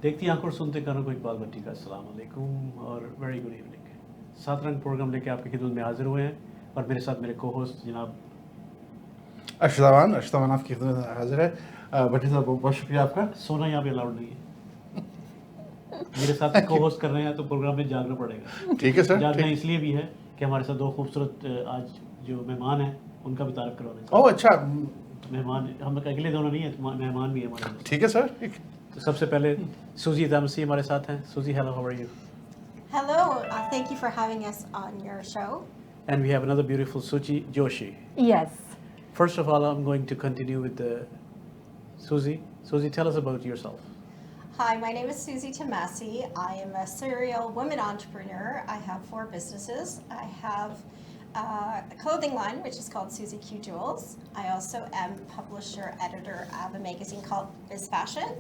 देखती आंखों और सुनते कानों को इकबाल भट्टी का अस्सलाम वालेकुम और वेरी गुड इवनिंग। सात रंग प्रोग्राम लेके आपकी खिदमत में हाजिर हुए हैं और मेरे साथ मेरे को होस्ट जनाब अशतवान आपकी खिदमत में हाजिर है। भट्टी साहब बहुत शुक्रिया आपका। सोना यहाँ पे अलाउड नहीं है। मेरे साथ को होस्ट कर रहे हैं तो प्रोग्राम में जागना पड़ेगा। ठीक है सर। जागना इसलिए भी है कि हमारे साथ दो खूबसूरत आज जो मेहमान हैं उनका भी तारफ़ करवाना है। ओह अच्छा, मेहमान हम अकेले दोनों नहीं है, मेहमान भी है हमारे साथ। ठीक है सर। तो सबसे पहले सूजी तामसी हमारे साथ हैं। Suzy, hello, how are you? Hello, thank you for having us on your show. And we have another beautiful Shuchi, Joshi. Yes. First of all, I'm going to continue with Suzy. Suzy, tell us about yourself. Hi, my name is Suzy Tamasy. I am a serial woman entrepreneur. I have 4 businesses. I have a clothing line, which is called Suzy Q Jewels. I also am publisher, editor of a magazine called Biz Fashion,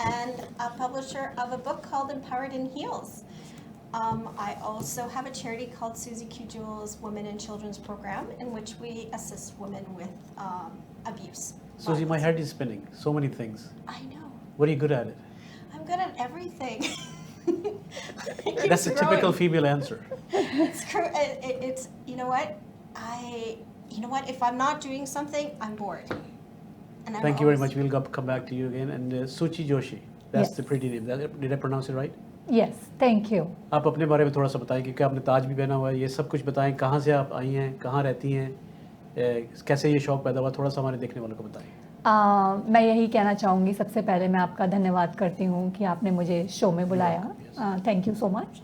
and a publisher of a book called Empowered in Heels. I also have a charity called Suzy Q Jewels Women and Children's Program, in which we assist women with abuse. Suzy, my head is spinning. So many things. I know. What are you good at it? I'm good at everything. That's a typical female answer. It's you know what? If I'm not doing something, I'm bored. And I'm Thank you very always- much. We'll come back to you again. And Suchi Joshi. That's Yes. the pretty name. Did I pronounce it right? Yes, thank you. आप अपने बारे में थोड़ा सा बताएं कि क्या आपने ताज भी पहना हुआ है, ये सब कुछ बताएं। कहाँ से आप आई हैं, कहाँ रहती हैं, कैसे ये शौक़ पैदा हुआ, थोड़ा सा हमारे देखने वालों को बताएं। मैं यही कहना चाहूँगी, सबसे पहले मैं आपका धन्यवाद करती हूँ कि आपने मुझे शो में बुलाया। Thank you so much.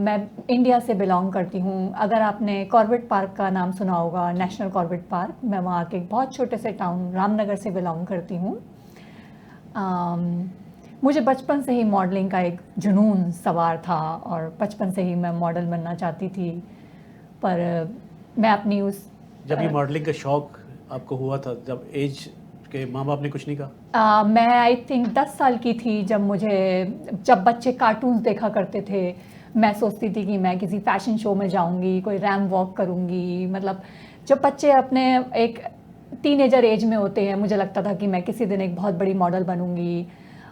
मैं इंडिया से बिलोंग करती हूँ। अगर आपने कॉर्बेट पार्क का नाम सुना होगा, नेशनल कॉर्बेट पार्क, मैं वहाँ के एक बहुत छोटे से टाउन रामनगर से बिलोंग करती हूँ। मुझे बचपन से ही मॉडलिंग का एक जुनून सवार था और बचपन से ही मैं मॉडल बनना चाहती थी, पर मैं अपनी उस जब ये मॉडलिंग का शौक़ आपको हुआ था, जब एज के माँ बाप ने कुछ नहीं कहा? मैं आई थिंक 10 साल की थी जब बच्चे कार्टून्स देखा करते थे। मैं सोचती थी कि मैं किसी फैशन शो में जाऊंगी, कोई रैम वॉक करूंगी। मतलब जब बच्चे अपने एक टीनेजर एज में होते हैं, मुझे लगता था कि मैं किसी दिन एक बहुत बड़ी मॉडल बनूंगी।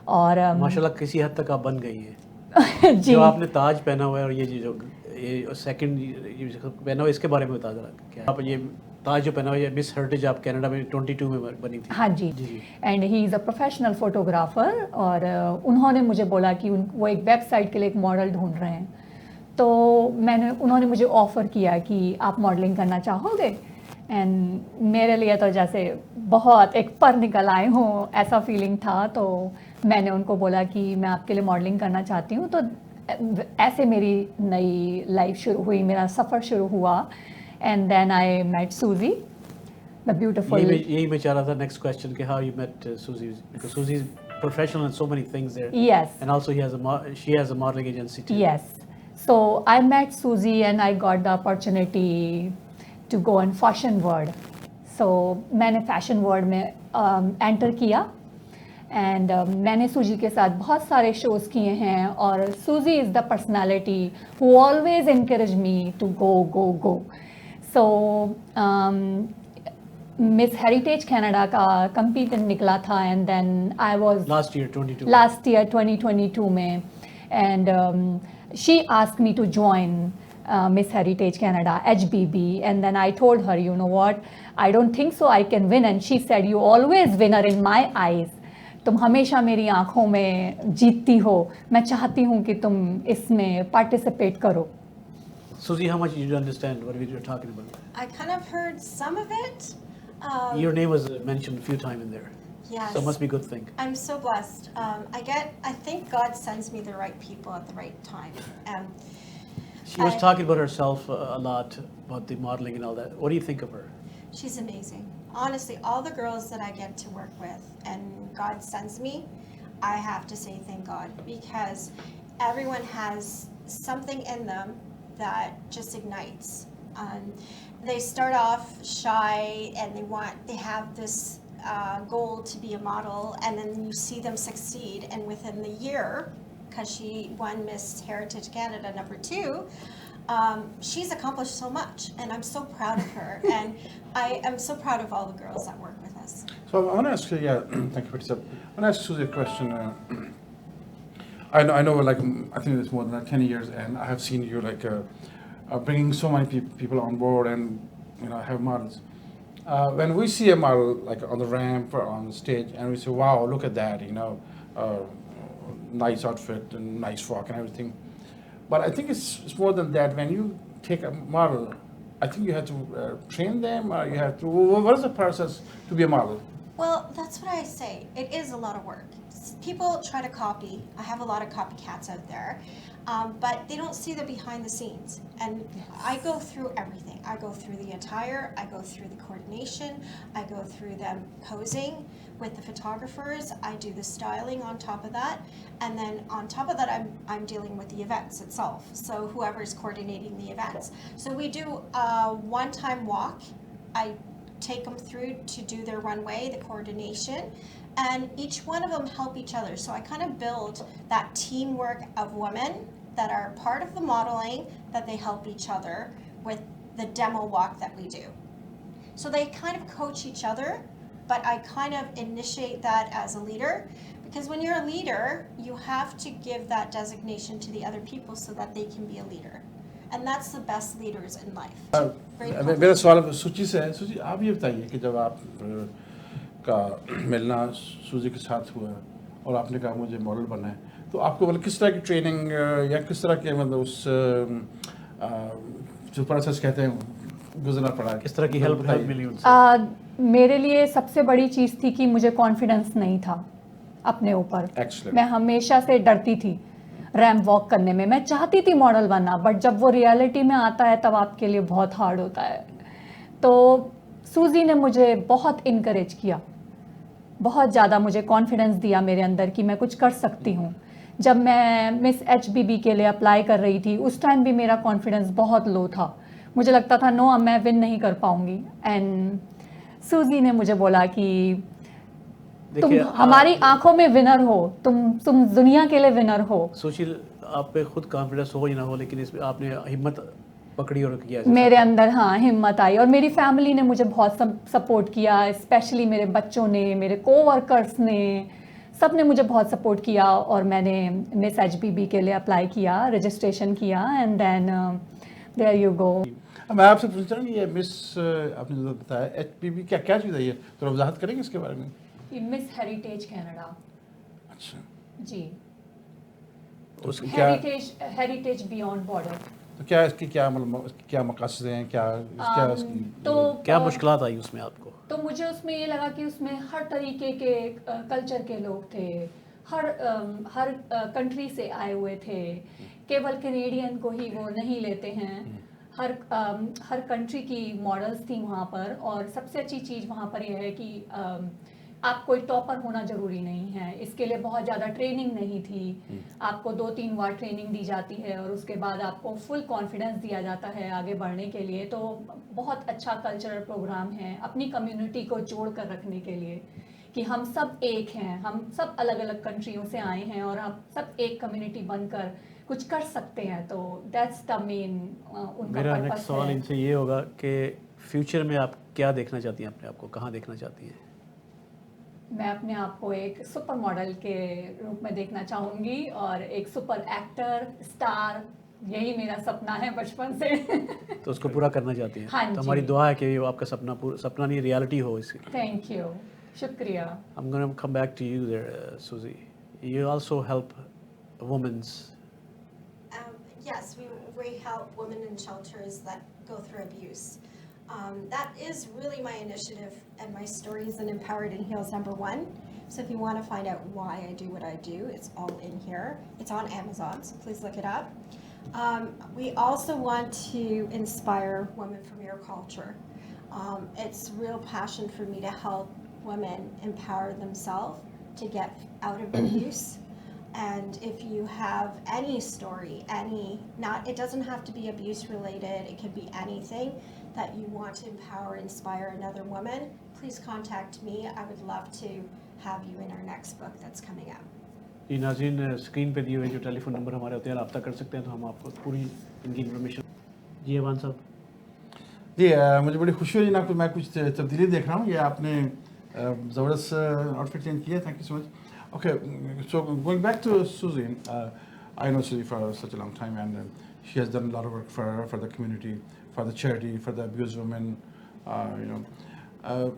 और माशाल्लाह किसी हद तक आप बन गई हैं। जी। जो आपने ताज पहना हुआ है और ये सेकंड पहना हुआ है, इसके बारे में बता जरा। क्या आप ये ताज जो पहना हुआ है, मिस हेरिटेज आप कनाडा में 22 में बनी थी? हाँ जी। And he is a professional photographer और उन्होंने मुझे बोला कि वो एक वेबसाइट के लिए एक मॉडल ढूंढ रहे हैं। तो उन्होंने मुझे ऑफ़र किया कि आप मॉडलिंग करना चाहोगे। एंड मेरे लिए तो जैसे बहुत एक पर निकल आए हों ऐसा फीलिंग था। तो मैंने उनको बोला कि मैं आपके लिए मॉडलिंग करना चाहती हूँ। तो ऐसे मेरी नई लाइफ शुरू हुई, मेरा सफ़र शुरू हुआ। And then I met Suzy, the beautiful. यही मैं चाह रहा था नेक्स्ट क्वेश्चन कि how you met Suzy, because Suzy is professional in so many things there. Yes. And also she has a modelling agency too. Yes. So I met Suzy and I got the opportunity to go in fashion world. So मैंने fashion world में enter किया and मैंने सूजी के साथ बहुत सारे shows किए हैं। और Suzy is the personality who always encourage me to go. So Miss Heritage Canada का कंपीटेंट निकला था and then I was last year 2022 में। And she asked me to join Miss Heritage Canada HBB, and then I told her, you know what, I don't think so I can win. And she said, you always winner in my eyes. तुम हमेशा मेरी आँखों में जीतती हो, मैं चाहती हूँ कि तुम इसमें पार्टिसिपेट करो। Suzy, how much did you understand what we were talking about? I kind of heard some of it. Your name was mentioned a few times in there. Yes. So it must be a good thing. I'm so blessed. I think God sends me the right people at the right time. She was talking about herself a lot, about the modeling and all that. What do you think of her? She's amazing. Honestly, all the girls that I get to work with and God sends me, I have to say thank God, because everyone has something in them that just ignites. They start off shy and they have this goal to be a model, and then you see them succeed, and within the year, because she won Miss Heritage Canada #2, she's accomplished so much, and I'm so proud of her, and I am so proud of all the girls that work with us. So I want to ask you, thank you, Pratisa. I want to ask Suzy a question. I know, like I think it's more than 10 years, and I have seen you like bringing so many people on board, and have models. When we see a model like on the ramp or on the stage, and we say, "Wow, look at that!" Nice outfit and nice frock and everything. But I think it's more than that. When you take a model, I think you have to train them, or you have to. What is the process to be a model? Well, that's what I say. It is a lot of work. People try to copy. I have a lot of copycats out there, but they don't see the behind the scenes. And I go through everything. I go through the attire. I go through the coordination. I go through them posing with the photographers. I do the styling on top of that. And then on top of that, I'm dealing with the events itself. So whoever's coordinating the events. So we do a one-time walk. I take them through to do their runway, the coordination, and each one of them help each other. So I kind of build that teamwork of women that are part of the modeling, that they help each other with the demo walk that we do. So they kind of coach each other, but I kind of initiate that as a leader, because when you're a leader, you have to give that designation to the other people so that they can be a leader. And that's the best leaders in life. मेरा सवाल सूची से है। सूची, आप ये बताइए कि जब आप का मिलना सूजी के साथ हुआ और आपने कहा मुझे मॉडल बनना है, तो आपको मतलब किस तरह की ट्रेनिंग या किस तरह के मतलब उस जो प्रोसेस कहते हैं गुजरना पड़ा, किस तरह की हेल्प मिली उनसे? मेरे लिए सबसे बड़ी चीज़ थी कि मुझे कॉन्फिडेंस नहीं था अपने ऊपर। मैं हमेशा से डरती थी रैम्प वॉक करने में। मैं चाहती थी मॉडल बनना, बट जब वो रियलिटी में आता है तब आपके लिए बहुत हार्ड होता है। तो सूजी ने मुझे बहुत इनकरेज किया, बहुत ज़्यादा मुझे कॉन्फिडेंस दिया मेरे अंदर कि मैं कुछ कर सकती हूँ। जब मैं मिस HBB के लिए अप्लाई कर रही थी, उस टाइम भी मेरा कॉन्फिडेंस बहुत लो था। मुझे लगता था नो, मैं विन नहीं कर पाऊँगी। एंड सूजी ने मुझे बोला कि तुम हमारी आंखों में विनर हो, तुम दुनिया के लिए विनर हो। सुशील, आप पे खुद कॉन्फिडेंस हो या ना हो, लेकिन इसमें आपने हिम्मत पकड़ी और किया। मेरे अंदर हाँ हिम्मत आई, और मेरी फैमिली ने मुझे बहुत सपोर्ट किया, स्पेशली मेरे बच्चों ने, मेरे कोवर्कर्स ने, सब ने मुझे बहुत सपोर्ट किया। और मैंने मिस HBB के लिए अप्लाई किया, रजिस्ट्रेशन किया, and then there you go. मैं आपसे पूछना हूँ, ये मिस आपने जो बताया HBB क्या चीज़ है, ये थोड़ा वजाहत करेंगे इसके बारे में? Miss Heritage Canada. अच्छा जी, उसकी हेरिटेज बियॉन्ड बॉर्डर। तो क्या इसकी क्या मकसद हैं, क्या इसकी तो क्या मुश्किलात आई उसमें आपको? तो मुझे उसमें ये लगा कि उसमें हर तरीके के कल्चर के लोग थे, हर कंट्री से आए हुए थे। केवल कैनेडियन को ही वो नहीं लेते हैं, हर कंट्री की मॉडल्स थी वहाँ पर। और सबसे अच्छी चीज़ वहाँ पर यह है कि आप कोई टॉपर होना ज़रूरी नहीं है, इसके लिए बहुत ज़्यादा ट्रेनिंग नहीं थी। आपको 2-3 बार ट्रेनिंग दी जाती है और उसके बाद आपको फुल कॉन्फिडेंस दिया जाता है आगे बढ़ने के लिए। तो बहुत अच्छा कल्चरल प्रोग्राम है अपनी कम्युनिटी को जोड़ कर रखने के लिए, कि हम सब एक हैं, हम सब अलग अलग कंट्रियों से आए हैं और हम सब एक कम्युनिटी बनकर कुछ कर सकते हैं। तो दैट्स द मेन उनका मेरा पर्पस नेक्स्ट सवाल है। इनसे ये होगा कि फ्यूचर में आप क्या देखना चाहती हैं, अपने आप को कहाँ देखना चाहती हैं? मैं अपने आप को एक सुपर मॉडल के रूप में देखना चाहूँगी और एक सुपर एक्टर, स्टार, यही मेरा सपना है बचपन से। तो उसको पूरा करना चाहती हैं? हाँ तो जी। हमारी दुआ है कि वो आपका सपना नहीं, रियलिटी हो इसकी। थैंक यू, शुक्रिया। I'm going to come back to you there, Suzy. You also help women's. Yes, we help women in shelters that go through abuse. That is really my initiative, and my story is in Empowered and Heals #1. So if you want to find out why I do what I do, it's all in here. It's on Amazon, so please look it up. We also want to inspire women from your culture. It's real passion for me to help women empower themselves to get out of abuse. And if you have any story, it doesn't have to be abuse related, it could be anything that you want to empower, inspire another woman, please contact me. I would love to have you in our next book that's coming out. जी नाज़रीन, screen पे दिए हुए जो telephone number हमारे होते हैं, रब्ता कर सकते हैं, तो हम आपको पूरी इनकी इन्फॉर्मेशन। जी अमान साहब। जी मुझे बड़ी खुशी हुई ना, मैं कुछ तब्दीली देख रहा हूँ। ये आपने ज़बरदस्त आउटफिट चेंज किया, thank you so much. Okay, so going back to Suzy, I know Suzy for such a long time, and she has done a lot of work for the community, for the charity, for the abused women, you know.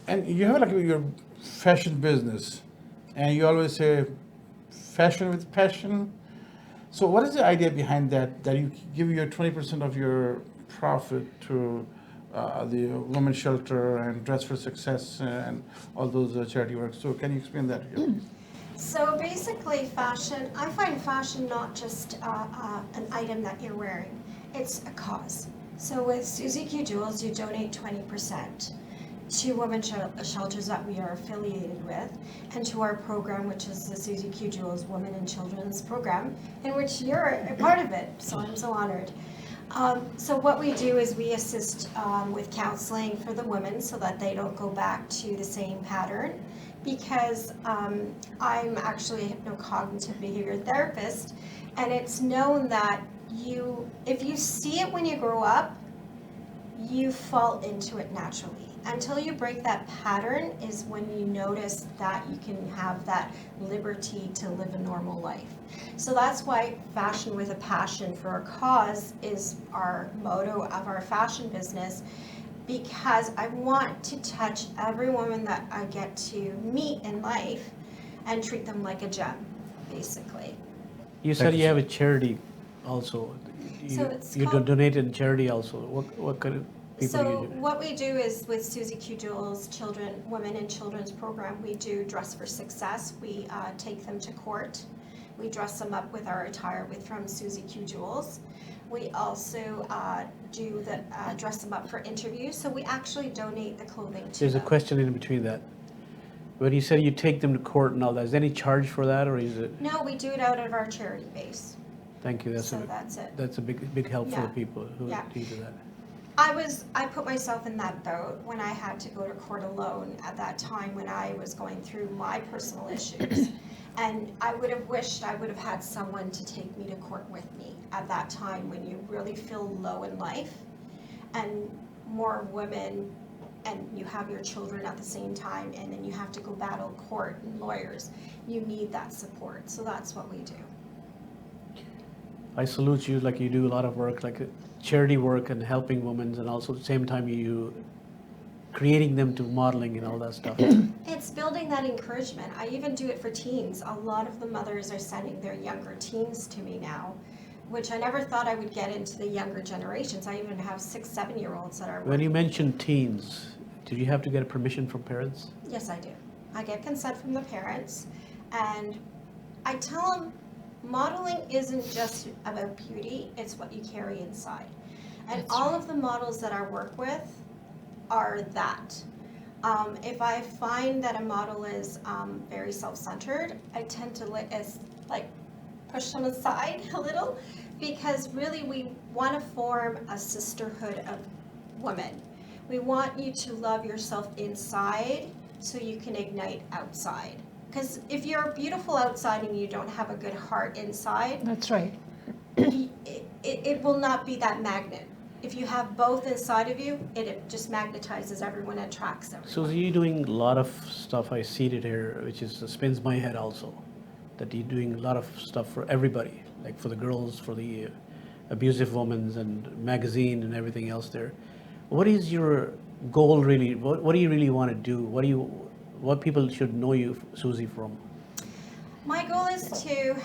And you have like your fashion business, and you always say fashion with passion. So what is the idea behind that? That you give your 20% of your profit to the women's shelter and Dress for Success and all those charity works. So can you explain that here? Please? So basically, fashion, I find fashion not just an item that you're wearing, it's a cause. So with Suzy Q Jewels, you donate 20% to women's shelters that we are affiliated with, and to our program, which is the Suzy Q Jewels Women and Children's Program, in which you're a part of it, so I'm so honored. So what we do is we assist with counseling for the women so that they don't go back to the same pattern, because I'm actually a hypnocognitive behavior therapist, and it's known that if you see it when you grow up, you fall into it naturally. Until you break that pattern is when you notice that you can have that liberty to live a normal life. So that's why Fashion with a Passion for a Cause is our motto of our fashion business, because I want to touch every woman that I get to meet in life and treat them like a gem, basically. You said you have a charity also. So it's You called- donated in charity also. What kind of people do So you do? what we do is with Suzy Q Jewels Women and Children's Program, we do Dress for Success. We take them to court. We dress them up with our attire from Suzy Q Jewels. We also dress them up for interviews. So we actually donate the clothing to There's a them. question in between that. When you said you take them to court and all that, is there any charge for that, or is it? No, we do it out of our charity base. Thank you. So that's it. That's a big help for the Yeah. people who Yeah. need that. I put myself in that boat when I had to go to court alone at that time when I was going through my personal issues. And I would have wished I would have had someone to take me to court with me at that time when you really feel low in life, and more women, and you have your children at the same time, and then you have to go battle court and lawyers. You need that support, so that's what we do. I salute you, like you do a lot of work, like charity work and helping women, and also at the same time you creating them to modeling and all that stuff. It's building that encouragement. I even do it for teens. A lot of the mothers are sending their younger teens to me now, which I never thought I would get into the younger generations. I even have 6, 7-year-olds that are When you working. mentioned teens, did you have to get permission from parents? Yes, I do. I get consent from the parents, and I tell them modeling isn't just about beauty, it's what you carry inside. And That's all right. of the models that I work with are that. If I find that a model is very self-centered, I tend to push them aside a little, because really we want to form a sisterhood of women. We want you to love yourself inside so you can ignite outside. Because if you're beautiful outside and you don't have a good heart inside, That's right. it will not be that magnet. If you have both inside of you, it just magnetizes everyone, attracts everyone. So you're doing a lot of stuff, I see it here, which is spins my head also, that you're doing a lot of stuff for everybody, like for the girls, for the abusive women, and magazine and everything else there. What is your goal really? What do you really want to do? What people should know you, Suzy, from? My goal is to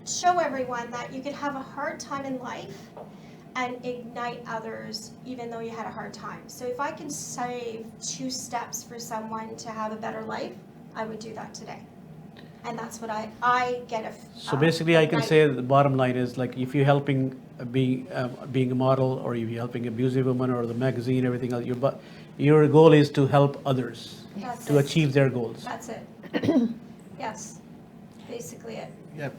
show everyone that you can have a hard time in life and ignite others even though you had a hard time. So if I can save 2 steps for someone to have a better life, I would do that today. And that's what I get. So basically, I can ignite. say the bottom line is, like, if you're helping being a model, or if you're helping abusive women, or the magazine, everything else, your goal is to help others That's to it. achieve their goals. That's it. Yes, basically it. Yeah,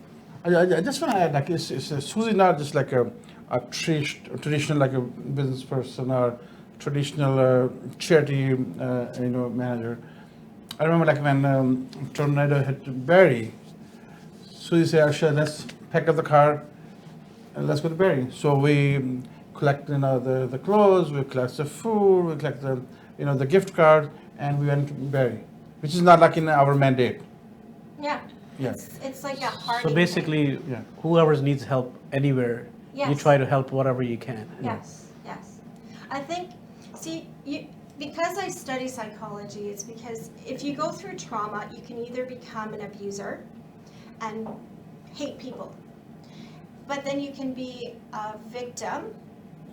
I just want to add, like, Suzy not just like a traditional like a business person or traditional charity manager. I remember like when tornado hit Barrie, Suzy said, "Arsha, let's pack up the car and let's go to Barrie." So we collect the clothes, we collect the food, we collect the gift card, and we went to Barrie. which is not like in our mandate. Yeah. Yeah. It's like a heart. So basically, Yeah. whoever needs help anywhere, you Yes. try to help whatever you can. Yes, yes. I think, see, because I study psychology, it's because if you go through trauma, you can either become an abuser and hate people, but then you can be a victim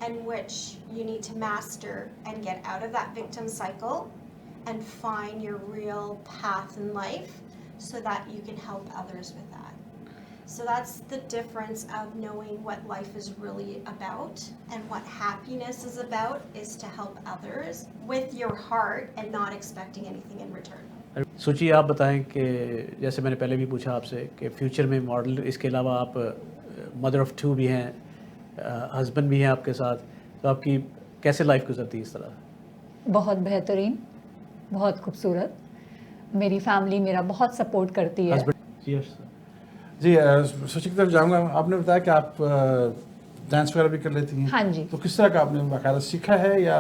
in which you need to master and get out of that victim cycle and find your real path in life so that you can help others with that. So that's the difference of knowing what life is really about, and what happiness is about is to help others with your heart and not expecting anything in return. सुची, आप बताएं कि जैसे मैंने पहले भी पूछा आपसे कि फ्यूचर में मॉडल, इसके अलावा आप मदर ऑफ 2 भी हैं, हस्बैंड भी हैं आपके साथ, तो आपकी कैसे लाइफ गुजरती है इस तरह? बहुत बेहतरीन, बहुत खूबसूरत। मेरी फैमिली मेरा बहुत सपोर्ट करती है। हस्बैंड, यस जी, सुची की तरफ जाऊंगा। आपने बताया कि आप डांस वगैरह भी कर लेती हैं। हाँ जी। तो किस तरह का आपने बाकायदा सीखा है या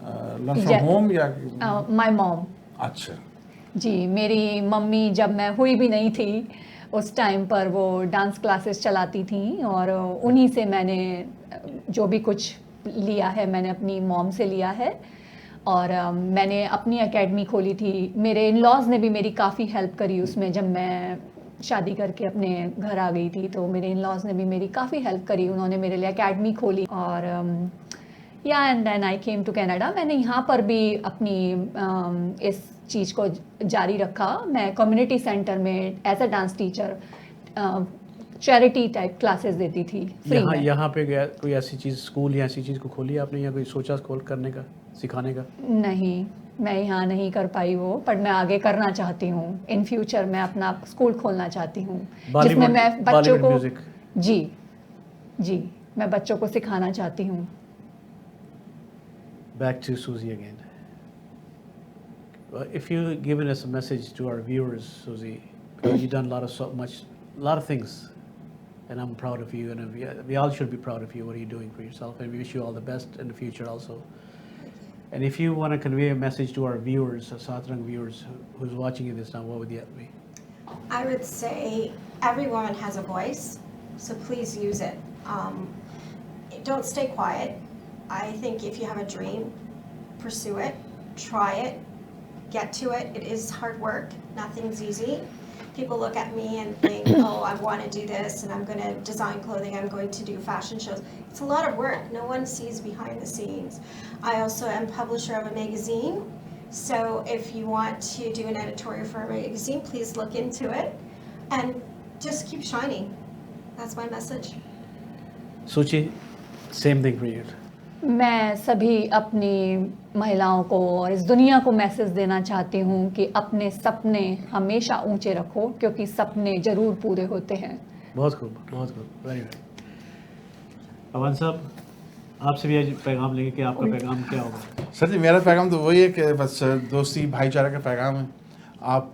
लर्न फ्रॉम Yeah. होम या? My mom. अच्छा। जी, मेरी मम्मी जब मैं हुई भी नहीं थी उस टाइम पर वो डांस क्लासेस चलाती थी, और उन्हीं से मैंने जो भी कुछ लिया है मैंने अपनी मॉम से लिया है। और मैंने अपनी एकेडमी खोली थी। मेरे इन लॉज ने भी मेरी काफ़ी हेल्प करी उसमें। जब मैं शादी करके अपने घर आ गई थी तो मेरे इन लॉज ने भी मेरी काफ़ी हेल्प करी। उन्होंने मेरे लिए एकेडमी खोली, और या and then I came to Canada. मैंने यहाँ पर भी अपनी इस चीज़ को जारी रखा। मैं कम्युनिटी सेंटर में as a dance teacher charity type classes देती थी फ्री में। यहाँ पे गया कोई ऐसी चीज़, स्कूल या ऐसी चीज़ को खोली आपने, या कोई सोचा स्कूल करने का, सिखाने का? नहीं, मैं यहाँ नहीं कर पाई वो, पर मैं आगे करना चाहती हूँ। इन फ्यूचर मैं अपना स्कूल खोलना चाहती हूँ जिसमें मैं बच्चों को म्यूजिक। जी जी मैं बच्चों को सिखाना चाहती हूँ। Back to Suzy again. If you given us a message to our viewers, Suzy, because you've done a lot of things, and I'm proud of you, and we all should be proud of you. What are you doing for yourself? And we wish you all the best in the future also. And if you want to convey a message to our viewers, Satrang viewers, who's watching this now, what would that be? I would say every woman has a voice, so please use it. Don't stay quiet. I think if you have a dream, pursue it, try it, get to it. It is hard work. Nothing's easy. People look at me and think, oh, I want to do this, and I'm going to design clothing, I'm going to do fashion shows. It's a lot of work. No one sees behind the scenes. I also am publisher of a magazine. So if you want to do an editorial for a magazine, please look into it and just keep shining. That's my message. Suchi, same thing for you. मैं सभी अपनी महिलाओं को और इस दुनिया को message देना चाहती हूँ कि अपने सपने हमेशा ऊंचे रखो, क्योंकि सपने ज़रूर पूरे होते हैं। बहुत खूब, बहुत खूब, वेरी गुड। अवन साहब, आपसे भी आज पैगाम लेंगे कि आपका पैगाम क्या होगा? सर जी, मेरा पैगाम तो वही है कि बस दोस्ती भाईचारा का पैगाम है। आप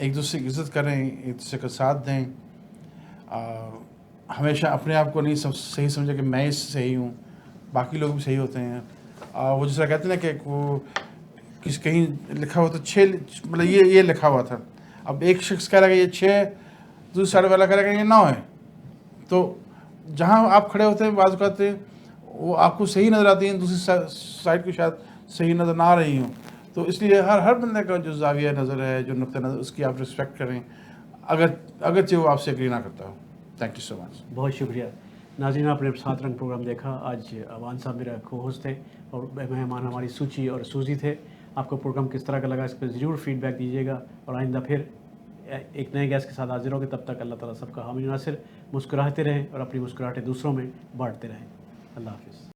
एक दूसरे की इज्जत करें, एक दूसरे का साथ दें। हमेशा अपने आप को नहीं सही समझे कि मैं ही सही हूँ, बाकी लोग भी सही होते हैं। वो जिस तरह कहते हैं ना कि वो कहीं लिखा हुआ तो 6, मतलब ये लिखा हुआ था। अब एक शख्स कह रहा है कि ये 6, दूसरी साइड वाला कह रहा है कि ये 9 है। तो जहाँ आप खड़े होते हैं बाज़ कहते हैं वो आपको सही नज़र आती हैं, दूसरी साइड को शायद सही नज़र ना आ रही हूँ। तो इसलिए हर बंदे का जो ज़ाविया नज़र है, जो नुक्ता नज़र, उसकी आप रिस्पेक्ट करें, अगरचे वो आपसे एग्री ना करता हो। Thank you so much. बहुत शुक्रिया। नाज़रीन, आपने सात रंग प्रोग्राम देखा। आज अवान साहब मेरा को-होस्ट थे और मेहमान हमारी सूची और सूजी थे। आपको प्रोग्राम किस तरह का लगा, इस पर ज़रूर फीडबैक दीजिएगा, और आइंदा फिर एक नए गेस्ट के साथ हाजिर होंगे। तब तक अल्लाह ताला सबका हामी नासिर। मुस्कुराते रहें और अपनी मुस्कुराहटें दूसरों में बांटते रहें। अल्लाह हाफ़िज़।